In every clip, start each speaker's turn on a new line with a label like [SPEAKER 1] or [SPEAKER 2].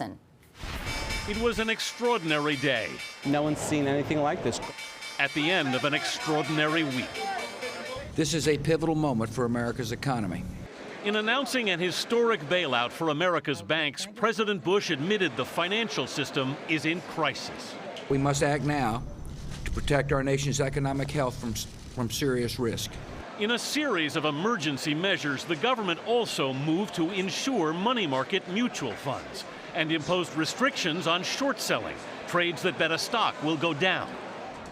[SPEAKER 1] Mason.
[SPEAKER 2] It was an extraordinary day.
[SPEAKER 3] No one's seen anything like this.
[SPEAKER 2] At the end of an extraordinary week.
[SPEAKER 4] This is a pivotal moment for America's economy.
[SPEAKER 2] In announcing an historic bailout for America's banks, President Bush admitted the financial system is in crisis.
[SPEAKER 4] We must act now to protect our nation's economic health from serious risk.
[SPEAKER 2] In a series of emergency measures, the government also moved to insure money market mutual funds and imposed restrictions on short selling, trades that bet a stock will go down.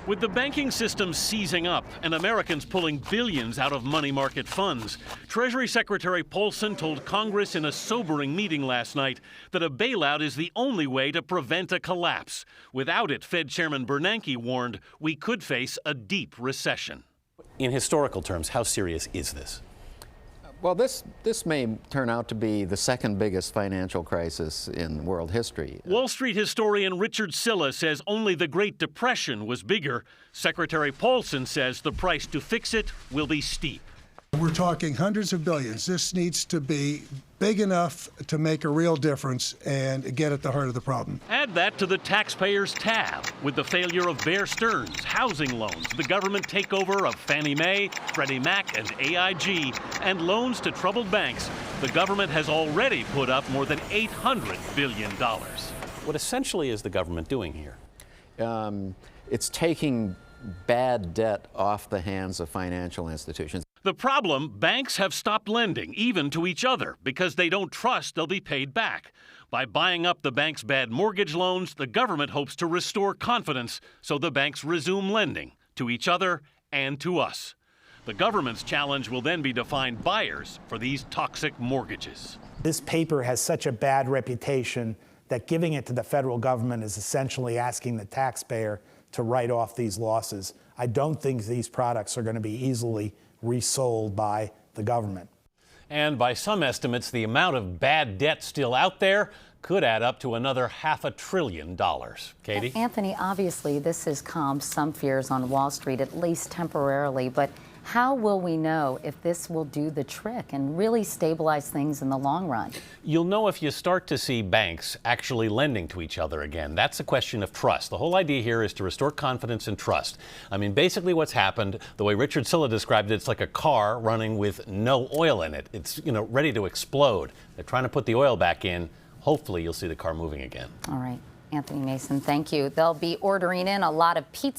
[SPEAKER 2] With the banking system seizing up and Americans pulling billions out of money market funds, Treasury Secretary Paulson told Congress in a sobering meeting last night that a bailout is the only way to prevent a collapse. Without it, Fed Chairman Bernanke warned, we could face a deep recession.
[SPEAKER 5] In historical terms, how serious is this?
[SPEAKER 6] Well, this may turn out to be the second biggest financial crisis in world history.
[SPEAKER 2] Wall Street historian Richard Silla says only the Great Depression was bigger. Secretary Paulson says the price to fix it will be steep.
[SPEAKER 7] We're talking hundreds of billions. This needs to be big enough to make a real difference and get at the heart of the problem.
[SPEAKER 2] Add that to the taxpayers' tab with the failure of Bear Stearns, housing loans, the government takeover of Fannie Mae, Freddie Mac, and AIG, and loans to troubled banks. The government has already put up more than $800 billion.
[SPEAKER 5] What essentially is the government doing here?
[SPEAKER 6] It's taking bad debt off the hands of financial institutions.
[SPEAKER 2] The problem, banks have stopped lending, even to each other, because they don't trust they'll be paid back. By buying up the bank's bad mortgage loans, the government hopes to restore confidence so the banks resume lending to each other and to us. The government's challenge will then be to find buyers for these toxic mortgages.
[SPEAKER 8] This paper has such a bad reputation that giving it to the federal government is essentially asking the taxpayer to write off these losses. I don't think these products are going to be easily resold by the government.
[SPEAKER 5] And by some estimates, the amount of bad debt still out there could add up to another $500 billion. Katie?
[SPEAKER 1] Anthony, obviously this has calmed some fears on Wall Street, at least temporarily, but how will we know if this will do the trick and really stabilize things in the long run?
[SPEAKER 5] You'll know if you start to see banks actually lending to each other again. That's a question of trust. The whole idea here is to restore confidence and trust. I mean, basically what's happened, the way Richard Silla described it, it's like a car running with no oil in it. It's, ready to explode. They're trying to put the oil back in. Hopefully you'll see the car moving again.
[SPEAKER 1] All right. Anthony Mason, thank you. They'll be ordering in a lot of pizza.